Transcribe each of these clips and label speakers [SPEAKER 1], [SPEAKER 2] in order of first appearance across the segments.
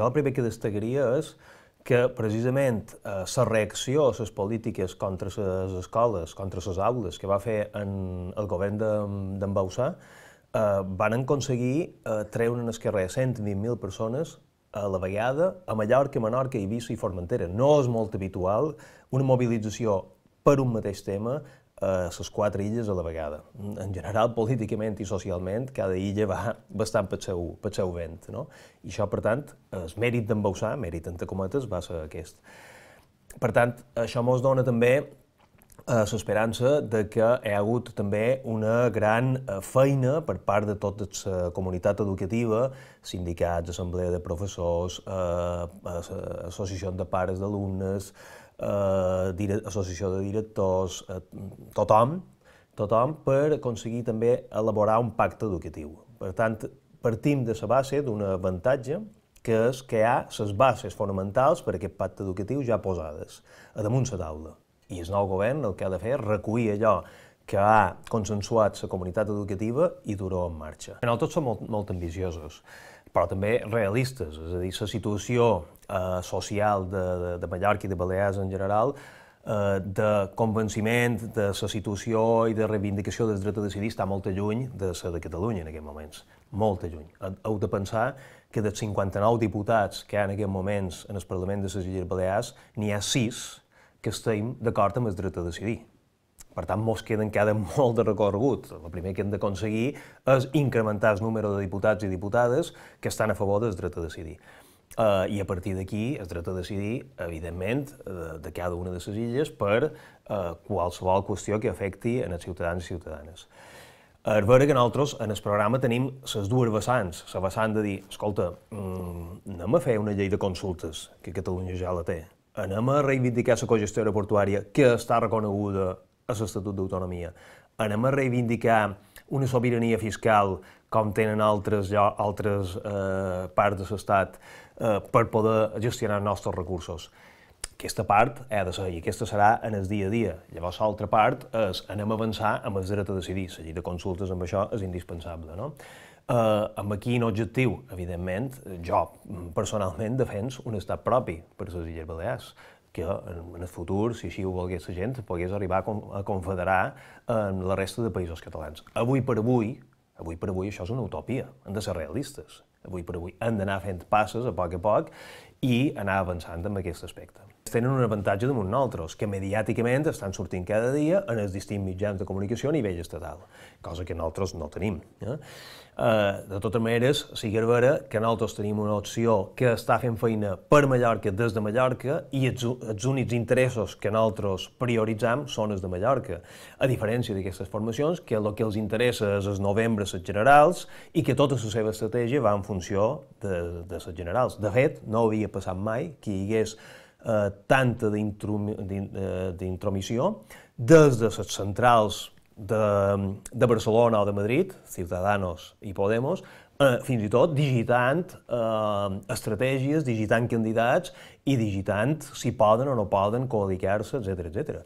[SPEAKER 1] jo el primer que destacaria és que precisament la reacció a les polítiques contra les escoles, contra les aules que va fer el govern d'en Bauzá, van aconseguir treure en el carrer 120.000 persones a la vegada a Mallorca, Menorca, Eivissa i Formentera. No és molt habitual una mobilització per un mateix tema a les 4 illes a la vegada. En general, políticament i socialment, cada illa va bastant pel seu vent. I això, per tant, el mèrit d'en Bauzá, mèrit entre cometes, va ser aquest. Per tant, això ens dona també l'esperança de que hi ha hagut també una gran feina per part de tota la comunitat educativa, sindicats, assemblea de professors, associacions de pares d'alumnes, associació de directors, tothom per aconseguir també elaborar un pacte educatiu. Per tant, partim de la base d'un avantatge que és que hi ha les bases fonamentals per a aquest pacte educatiu ja posades a damunt la taula. I el nou govern el que ha de fer és recollir allò que ha consensuat la comunitat educativa i dur-ho en marxa. Nosaltres som molt ambiciosos, però també realistes, és a dir, la situació social de Mallorca i de Balears en general, de convenciment de la situació i de reivindicació del dret a decidir està molt lluny de ser de Catalunya en aquests moments, molt lluny. Heu de pensar que dels 59 diputats que hi ha en aquests moments en el Parlament de les Illes Balears, n'hi ha 6 que estem d'acord amb el dret a decidir. Per tant, ens queda encara molt de recorregut. El primer que hem d'aconseguir és incrementar el número de diputats i diputades que estan a favor del dret a decidir. I a partir d'aquí, el dret a decidir, evidentment, de cada una de les illes per qualsevol qüestió que afecti els ciutadans i ciutadanes. És vera que nosaltres en el programa tenim les dues vessants. La vessant de dir, escolta, anem a fer una llei de consultes, que Catalunya ja la té. Anem a reivindicar la cogestió aeroportuària que està reconeguda a l'Estatut d'Autonomia. Anem a reivindicar una sobirania fiscal com tenen altres parts de l'Estat per poder gestionar els nostres recursos. Aquesta part ha de ser, i aquesta serà en el dia a dia. Llavors, l'altra part és anem a avançar amb el dret a decidir. La llei de consultes amb això és indispensable. Amb quin objectiu? Evidentment, jo personalment defenso un estat propi per a les Illes Balears, que en el futur, si així ho volgués la gent, pogués arribar a confederar amb la resta de països catalans. Avui per avui, això és una utopia, hem de ser realistes. Avui per avui hem d'anar fent passes a poc i anar avançant en aquest aspecte. Tenen un avantatge damunt nosaltres, que mediàticament estan sortint cada dia en els distints mitjans de comunicació a nivell estatal, cosa que nosaltres no tenim. De totes maneres, sí que és vera que nosaltres tenim una opció que està fent feina per Mallorca des de Mallorca i els únics interessos que nosaltres prioritzam són els de Mallorca, a diferència d'aquestes formacions que el que els interessa és el novembre les generals i que tota la seva estratègia va en funció de les generals. De fet, no havia passat mai que hi hagués tanta d'intromissió des de les centrals de Barcelona o de Madrid, Ciudadanos i Podemos, fins i tot digitant estratègies, digitant candidats i digitant si poden o no poden coalicar-se, etc.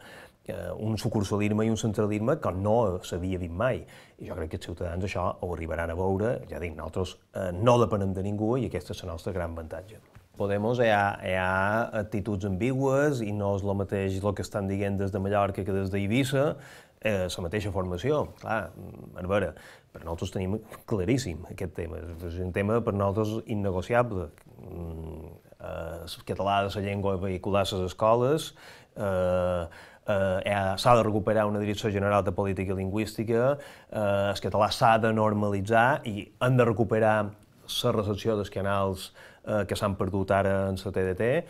[SPEAKER 1] Un sucursalisme i un centralisme que no s'havia vist mai. I jo crec que els ciutadans això ho arribaran a veure, ja dic, nosaltres no depenem de ningú i aquest és el nostre gran avantatge. Podemos hi ha actituds ambigües i no és el mateix el que estan dient des de Mallorca que des d'Eivissa, la mateixa formació. Clar, a veure, per nosaltres tenim claríssim aquest tema, és un tema per nosaltres innegociable. El català de la llengua vehicular a les escoles, s'ha de recuperar una direcció general de política lingüística, el català s'ha de normalitzar i han de recuperar la recepció dels canals que s'han perdut ara en la TDT.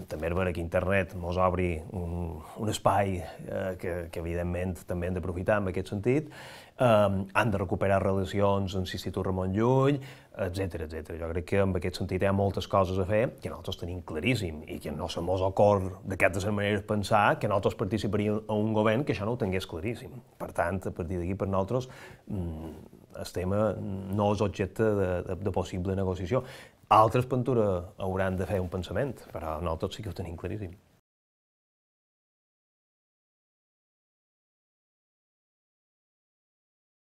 [SPEAKER 1] També és vera que internet ens obri un espai que evidentment també hem d'aprofitar en aquest sentit. Han de recuperar relacions amb l'Institut Ramon Llull, etc. Jo crec que en aquest sentit hi ha moltes coses a fer que nosaltres tenim claríssim i que no se mos ocorre d'aquestes maneres pensar que nosaltres participaríem en un govern que això no ho tingués claríssim. Per tant, a partir d'aquí per nosaltres el tema no és objecte de possible negociació. Altres, per ventura, hauran de fer un pensament, però nosaltres sí que ho tenim claríssim.